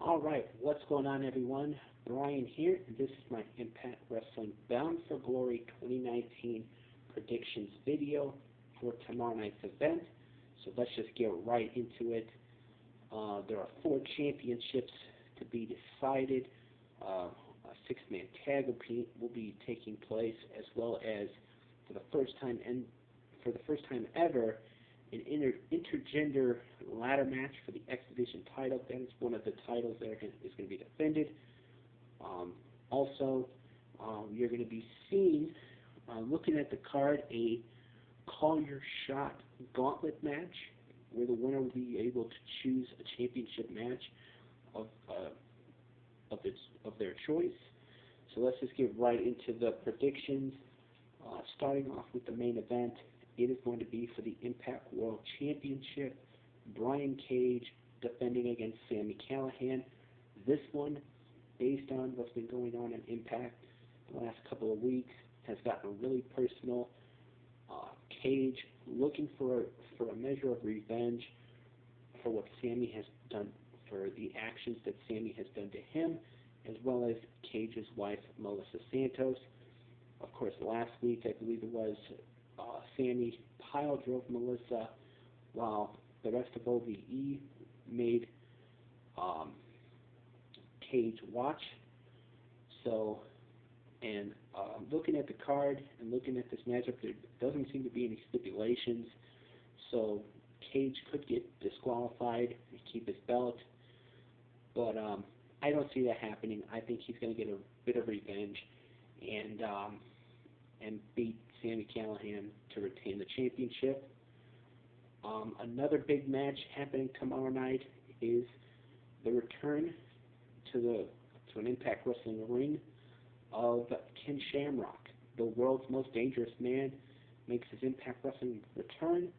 Alright, what's going on everyone? Brian here, and this is my Impact Wrestling Bound for Glory 2019 predictions video for tomorrow night's event. So let's just get right into it. There are 4 championships to be decided. A 6-man tag will be taking place, as well as for the first time ever, an intergender ladder match for the X Division title. That is one of the titles that is going to be defended. Also, you're going to be seeing, looking at the card, a Call Your Shot gauntlet match, where the winner will be able to choose a championship match of their choice. So let's just get right into the predictions. Starting off with the main event, it is going to be for the Impact World Championship. Brian Cage defending against Sami Callihan. This one, based on what's been going on in Impact the last couple of weeks, has gotten really personal. Cage looking for a measure of revenge for what Sami has done, for the actions that Sami has done to him, as well as Cage's wife, Melissa Santos. Of course, last week, I believe it was, Sami pile drove Melissa while the rest of OVE made Cage watch. So, and looking at the card and looking at this matchup, there doesn't seem to be any stipulations. So Cage could get disqualified and keep his belt. But I don't see that happening. I think he's going to get a bit of revenge and beat Sami Callihan to retain the championship. Another big match happening tomorrow night is the return to an Impact Wrestling ring of Ken Shamrock. The world's most dangerous man makes his Impact Wrestling return,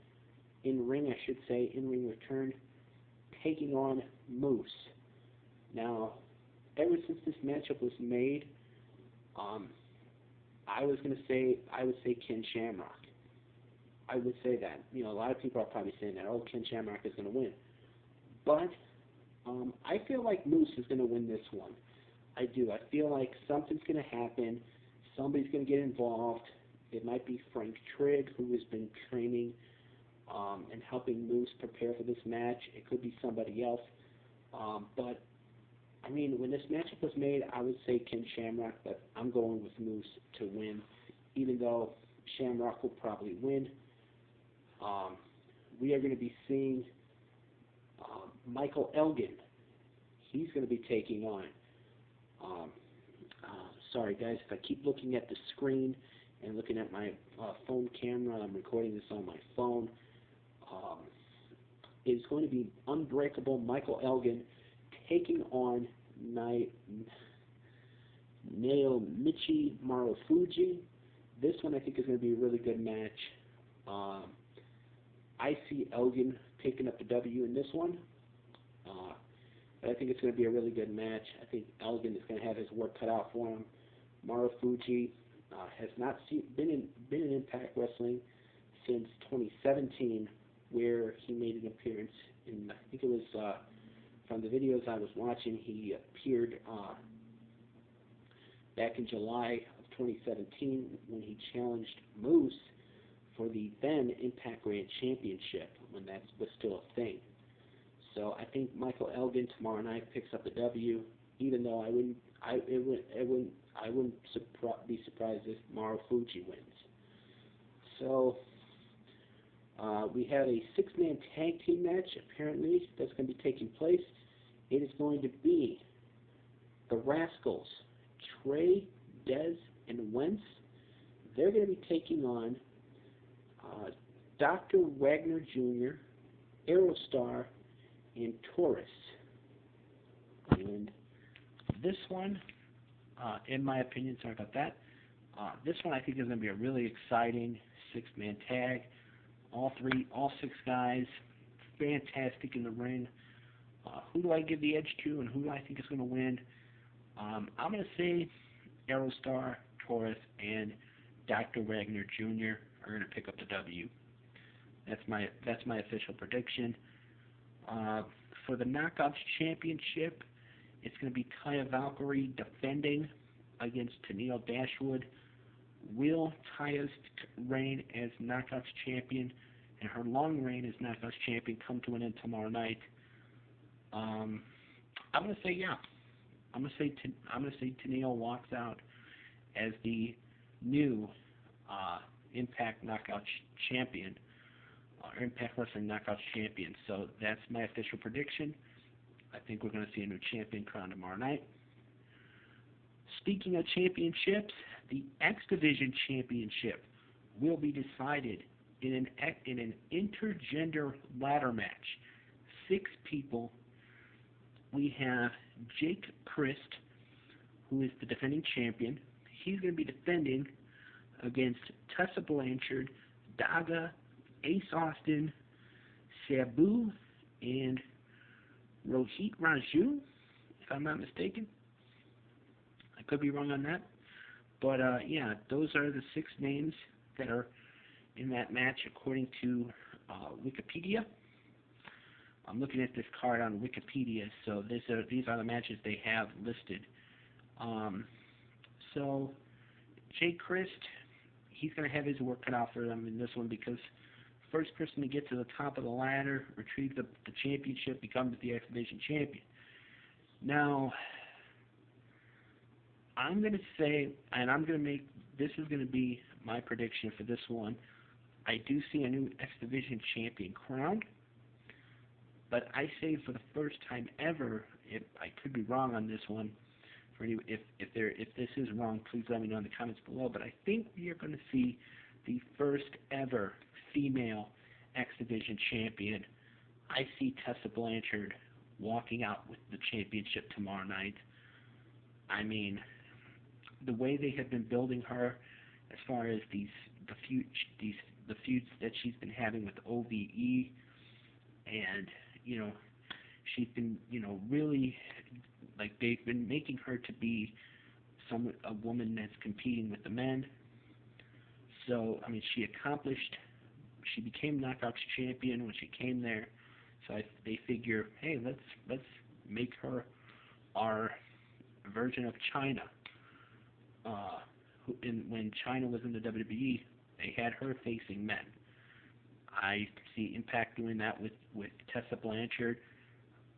in-ring return, taking on Moose. Now, ever since this matchup was made, I would say Ken Shamrock. I would say that. You know, a lot of people are probably saying that, oh, Ken Shamrock is going to win. But I feel like Moose is going to win this one. I do. I feel like something's going to happen. Somebody's going to get involved. It might be Frank Trigg, who has been training and helping Moose prepare for this match. It could be somebody else. But I mean, when this matchup was made, I would say Ken Shamrock, but I'm going with Moose to win, even though Shamrock will probably win. We are going to be seeing Michael Elgin. He's going to be taking on, sorry guys, if I keep looking at the screen and looking at my phone camera, I'm recording this on my phone. It's going to be Unbreakable Michael Elgin taking on Naomichi Marufuji. This one I think is going to be a really good match. I see Elgin picking up the W in this one. But I think it's going to be a really good match. I think Elgin is going to have his work cut out for him. Marufuji has not been in Impact Wrestling since 2017, where he made an appearance in, I think it was, from the videos I was watching, he appeared back in July of 2017 when he challenged Moose for the then Impact Grand Championship, when that was still a thing. So I think Michael Elgin tomorrow night picks up the W, even though I wouldn't be surprised if Marufuji wins. So we have a 6-man tag team match, apparently, that's going to be taking place. It is going to be the Rascals, Trey, Dez, and Wentz. They're going to be taking on Dr. Wagner Jr., Aerostar, and Taurus. And this one, in my opinion, sorry about that, this one I think is going to be a really exciting 6-man tag. All 6 guys, fantastic in the ring. Who do I give the edge to, and who do I think is going to win? I'm going to say Aerostar, Taurus, and Dr. Wagner Jr. are going to pick up the W. That's my official prediction. For the Knockouts Championship, It's going to be Taya Valkyrie defending against Tennille Dashwood. Will Taya's reign as Knockouts champion and her long reign as Knockouts champion come to an end tomorrow night? I'm going to say yeah. I'm going to say Tennille walks out as the new Impact Knockout champion, or Impact Wrestling Knockouts champion. So that's my official prediction. I think we're going to see a new champion crowned tomorrow night. Speaking of championships, the X Division Championship will be decided in an intergender ladder match. 6 people. We have Jake Crist, who is the defending champion. He's going to be defending against Tessa Blanchard, Daga, Ace Austin, Sabu, and Rohit Raju, if I'm not mistaken. I could be wrong on that. But, yeah, those are the 6 names that are in that match according to Wikipedia. I'm looking at this card on Wikipedia, so these are the matches they have listed. So, Jay Crist, he's going to have his work cut out for him in this one because first person to get to the top of the ladder, retrieve the championship, becomes the X Division champion. Now, I'm going to say, and I'm going to make, this is going to be my prediction for this one. I do see a new X Division champion crowned, but I say for the first time ever, I could be wrong on this one. If this is wrong, please let me know in the comments below. But I think we are going to see the first ever female X Division champion. I see Tessa Blanchard walking out with the championship tomorrow night. I mean, the way they have been building her, as far as the feuds that she's been having with OVE, and she's been really, like, they've been making her to be a woman that's competing with the men. So I mean, she became Knockouts champion when she came there. So they figure, hey, let's make her our version of China. When China was in the WWE, they had her facing men. I see Impact doing that with Tessa Blanchard.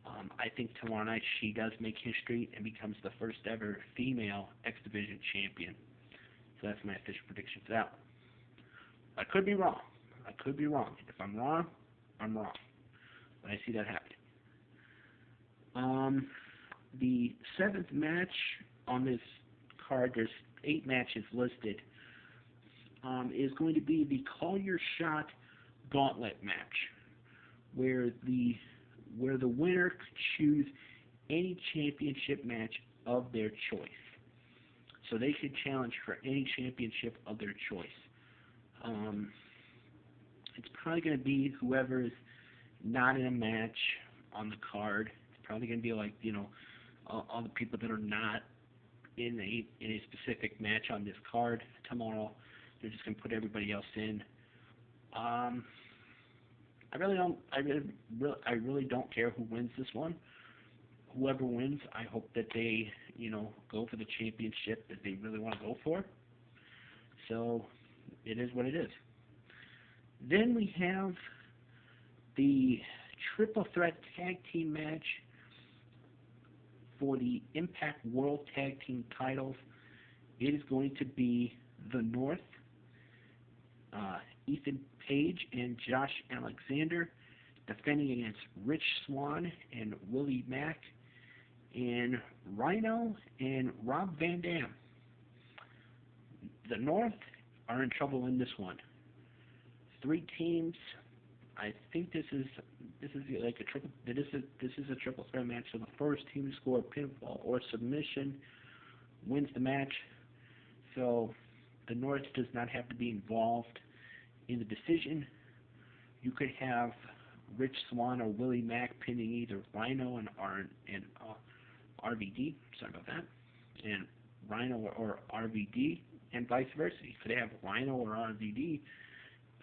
I think tomorrow night she does make history and becomes the first ever female X Division champion. So that's my official prediction for that one. I could be wrong. If I'm wrong, I'm wrong. But I see that happening. The 7th match on this card, there's 8 matches listed, is going to be the Call Your Shot Gauntlet match, where the winner could choose any championship match of their choice. So they could challenge for any championship of their choice. It's probably going to be whoever is not in a match on the card. It's probably going to be like, all the people that are not in a specific match on this card tomorrow. They're just going to put everybody else in. I really don't care who wins this one. Whoever wins, I hope that they, go for the championship that they really want to go for. So it is what it is. Then we have the Triple Threat Tag Team match for the Impact World Tag Team titles. It is going to be the North, Ethan Page and Josh Alexander, defending against Rich Swann and Willie Mack, and Rhino and Rob Van Dam. The North are in trouble in this one. 3 teams. I think this is like a triple. This is a triple threat match. So the first team to score a pinfall or submission wins the match. So the North does not have to be involved in the decision. You could have Rich Swann or Willie Mack pinning either Rhino and RVD. Sorry about that. And Rhino or RVD, and vice versa. You could have Rhino or RVD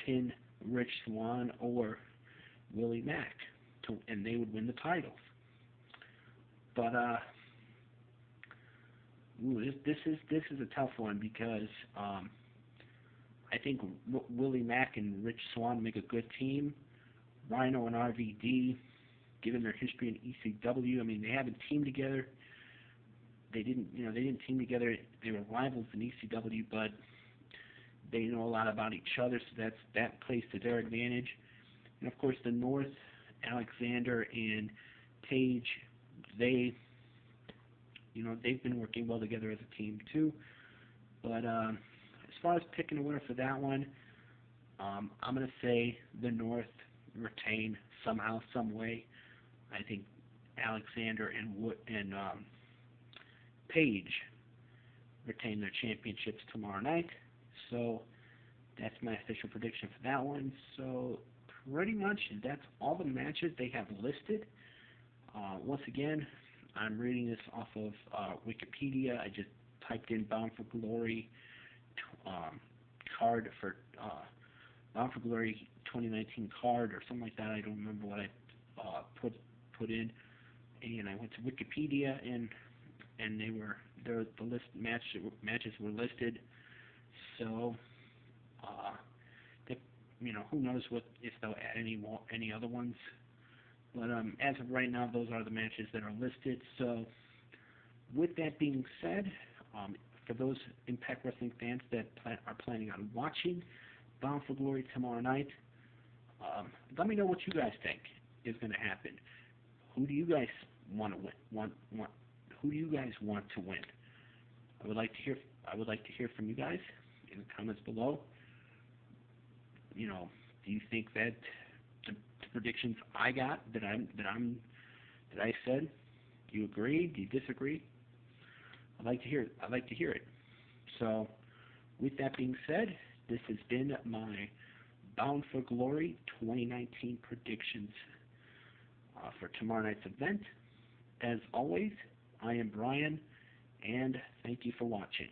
pin Rich Swann or Willie Mack, and they would win the titles. But Ooh, this is a tough one because I think Willie Mack and Rich Swann make a good team. Rhino and RVD, given their history in ECW, I mean they haven't teamed together. They didn't team together. They were rivals in ECW, but they know a lot about each other, so that plays to their advantage. And of course, the North, Alexander and Page, they they've been working well together as a team too. But as far as picking a winner for that one, I'm gonna say the North retain somehow, some way. I think Alexander and Page retain their championships tomorrow night. So that's my official prediction for that one. So pretty much that's all the matches they have listed. Once again, I'm reading this off of Wikipedia. I just typed in Bound for Glory card for Bound for Glory 2019 card or something like that. I don't remember what I put in, and I went to Wikipedia and the list matches were listed. So who knows if they'll add any other ones. But as of right now, those are the matches that are listed. So with that being said, for those Impact Wrestling fans that are planning on watching Bound for Glory tomorrow night, let me know what you guys think is going to happen. Who do you guys want to win? Who do you guys want to win? I would like to hear from you guys in the comments below. Do you think that the predictions I got that I said, do you agree? Do you disagree? I'd like to hear it. So, with that being said, this has been my Bound for Glory 2019 predictions for tomorrow night's event. As always, I am Brian, and thank you for watching.